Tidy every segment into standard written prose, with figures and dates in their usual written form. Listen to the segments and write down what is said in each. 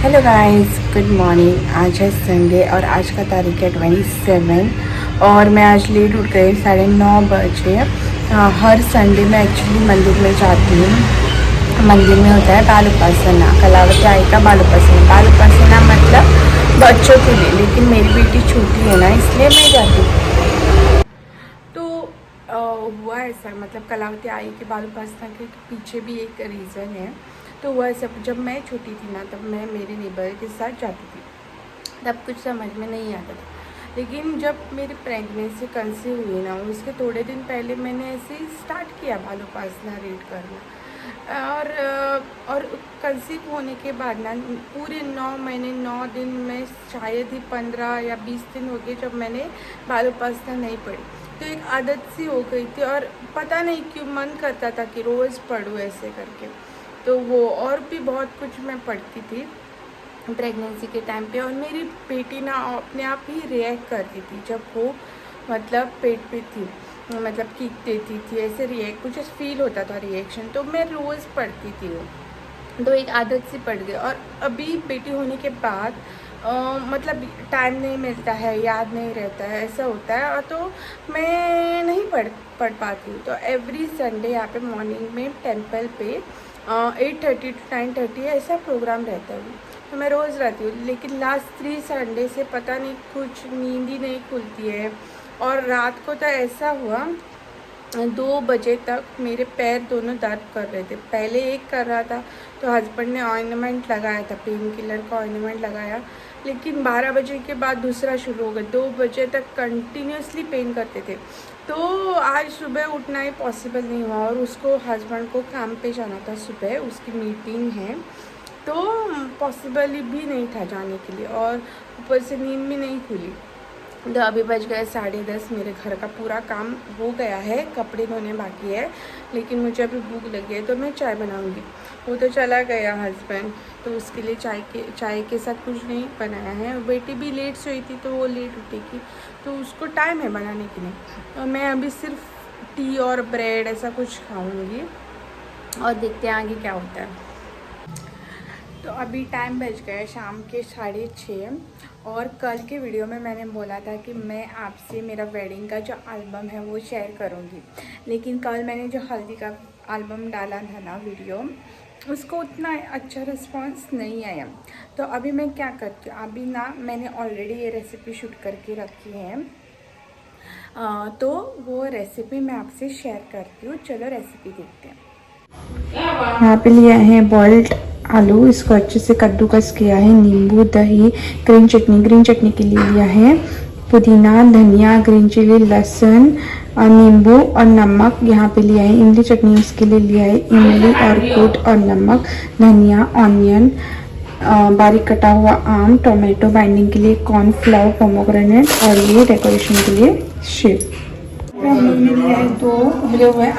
Hello guys, good morning. आज है Sunday और आज का तारीख है 27 और मैं आज लेट उठ गई 9:30 बजे। हर संडे मैं एक्चुअली मंदिर में जाती हूँ। मंदिर में होता है बाल उपासना, कलावती आई का बाल उपासना। बाल उपासना मतलब बच्चों के लिए, लेकिन मेरी बेटी छोटी है ना, इसलिए मैं जाती हूँ। तो हुआ ऐसा, मतलब कलावती आई के बाल उपासना के पीछे भी एक रीज़न है। तो हुआ ऐसा, जब मैं छोटी थी ना, तब मैं मेरे नेबर के साथ जाती थी। तब कुछ समझ में नहीं आता था, लेकिन जब मेरी प्रेगनेंसी कंसीव हुई ना, उसके थोड़े दिन पहले मैंने ऐसे ही स्टार्ट किया बाल उपासना रीड करना। और कंसीव होने के बाद ना पूरे 9 महीने 9 दिन में शायद ही 15 या 20 दिन हो गए जब मैंने बाल उपासना नहीं पढ़ी। तो एक आदत सी हो गई थी और पता नहीं क्यों मन करता था कि रोज़ पढ़ूँ ऐसे करके। तो वो और भी बहुत कुछ मैं पढ़ती थी प्रेगनेंसी के टाइम पे। और मेरी बेटी ना अपने आप ही रिएक्ट करती थी जब वो मतलब पेट पे थी, मतलब किक देती थी, ऐसे रिएक्ट कुछ फील होता था रिएक्शन। तो मैं रोज़ पढ़ती थी वो, तो एक आदत सी पड़ गई। और अभी बेटी होने के बाद मतलब टाइम नहीं मिलता है, याद नहीं रहता है, ऐसा होता है। और तो मैं नहीं पढ़ पाती हूँ। तो एवरी संडे यहाँ पे मॉर्निंग में टेंपल पे 8:30 to 9:30 ऐसा प्रोग्राम रहता है। तो मैं रोज़ रहती हूँ, लेकिन लास्ट 3 संडे से पता नहीं कुछ नींद ही नहीं खुलती है। और रात को तो ऐसा हुआ 2 बजे तक मेरे पैर दोनों दर्द कर रहे थे। पहले एक कर रहा था तो हस्बैंड ने ऑइंटमेंट लगाया था, पेन किलर का ऑइंटमेंट लगाया। लेकिन 12 बजे के बाद दूसरा शुरू हो गया। 2 बजे तक कंटिन्यूसली पेन करते थे। तो आज सुबह उठना ही पॉसिबल नहीं हुआ और उसको हस्बैंड को काम पे जाना था, सुबह उसकी मीटिंग है। तो पॉसिबल भी नहीं था जाने के लिए, और ऊपर से नींद भी नहीं खुली। तो अभी बज गए 10:30। मेरे घर का पूरा काम हो गया है, कपड़े धोने बाकी है, लेकिन मुझे अभी भूख लगी है तो मैं चाय बनाऊंगी। वो तो चला गया हस्बैंड, तो उसके लिए चाय के साथ कुछ नहीं बनाया है। बेटी भी लेट सोई थी तो वो लेट उठेगी, तो उसको टाइम है बनाने के लिए। तो मैं अभी सिर्फ टी और ब्रेड ऐसा कुछ खाऊंगी और देखते हैं आगे क्या होता है। तो अभी टाइम बज गया है शाम के 6:30। और कल के वीडियो में मैंने बोला था कि मैं आपसे मेरा वेडिंग का जो एल्बम है वो शेयर करूँगी, लेकिन कल मैंने जो हल्दी का एल्बम डाला था ना वीडियो, उसको उतना अच्छा रिस्पांस नहीं आया। तो अभी मैं क्या करती हूँ, अभी ना मैंने ऑलरेडी ये रेसिपी शूट करके रखी है। तो वो रेसिपी मैं आपसे शेयर करती हूँ। चलो रेसिपी देखते हैं। यहाँ पे लिया है बॉइल्ड आलू, इसको अच्छे से कद्दूकस किया है। नींबू, दही, ग्रीन चटनी के लिए लिया है पुदीना, धनिया, ग्रीन चिली, लहसुन और नींबू और नमक। यहाँ पे लिया है इमली चटनी, उसके लिए लिया है इमली और गुड़ और नमक, धनिया, ऑनियन, बारीक कटा हुआ आम, टोमेटो बाइंडिंग के लिए कॉर्नफ्लावर, पोमोग्रेनेट और ये डेकोरेशन के लिए शेप। हमने लिया है 2 उबले हुए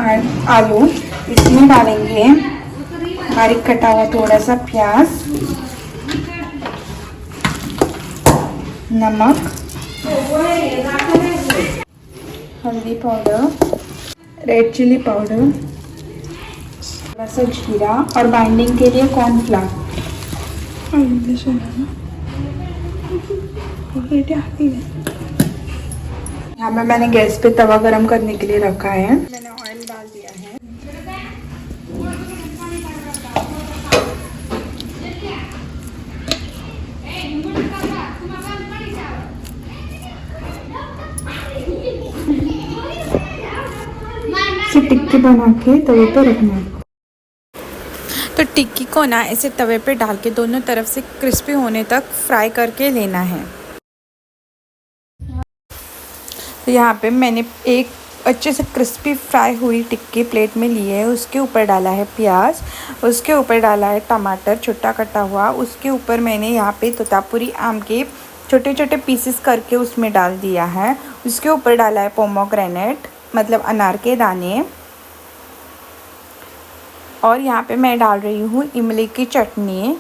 आलू, इसमें डालेंगे बारीक कटा हुआ थोड़ा सा प्याज, नमक, हल्दी पाउडर, रेड चिली पाउडर, थोड़ा सा जीरा और बाइंडिंग के लिए कॉर्नफ्लावर। यहाँ पे मैंने गैस पे तवा गरम करने के लिए रखा है। मैंने ऑयल डाल दिया है। इसे टिक्की बना के तवे पे रखना है। तो टिक्की को ना ऐसे तवे पे डाल के दोनों तरफ से क्रिस्पी होने तक फ्राई करके लेना है। तो यहाँ पे मैंने एक अच्छे से क्रिस्पी फ्राई हुई टिक्की प्लेट में ली है। उसके ऊपर डाला है प्याज, उसके ऊपर डाला है टमाटर छोटा कटा हुआ, उसके ऊपर मैंने यहाँ पे तोतापुरी आम के छोटे छोटे पीसेस करके उसमें डाल दिया है। उसके ऊपर डाला है पोमोग्रेनेट, मतलब अनार के दाने। और यहाँ पे मैं डाल रही हूँ इमली की चटनी।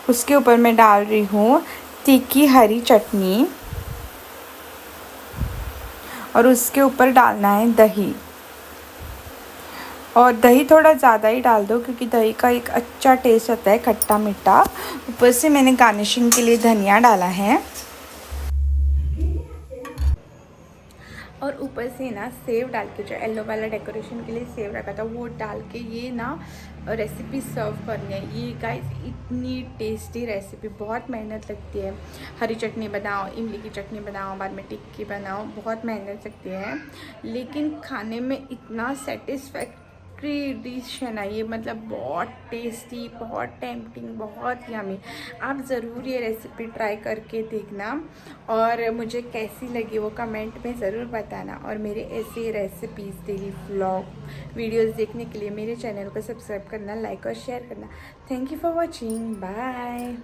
उसके ऊपर मैं डाल रही हूँ तीखी हरी चटनी और उसके ऊपर डालना है दही। और दही थोड़ा ज़्यादा ही डाल दो क्योंकि दही का एक अच्छा टेस्ट आता है, खट्टा मीठा। ऊपर से मैंने गार्निशिंग के लिए धनिया डाला है और ऊपर से ना सेव डाल के, जो येलो वाला डेकोरेशन के लिए सेव रखा था वो डाल के ये ना रेसिपी सर्व करनी है। ये गाइस इतनी टेस्टी रेसिपी, बहुत मेहनत लगती है। हरी चटनी बनाओ, इमली की चटनी बनाओ, बाद में टिक्की बनाओ, बहुत मेहनत लगती है, लेकिन खाने में इतना सेटिस्फैक्ट्री डिश है ना ये, मतलब बहुत टेस्टी, बहुत टेम्पटिंग, बहुत यमी। आप ज़रूर ये रेसिपी ट्राई करके देखना और मुझे कैसी लगी वो कमेंट में ज़रूर बताना। और मेरे ऐसे रेसिपीज़, डेली व्लॉग वीडियोस देखने के लिए मेरे चैनल को सब्सक्राइब करना, लाइक और शेयर करना। Thank you for watching, bye.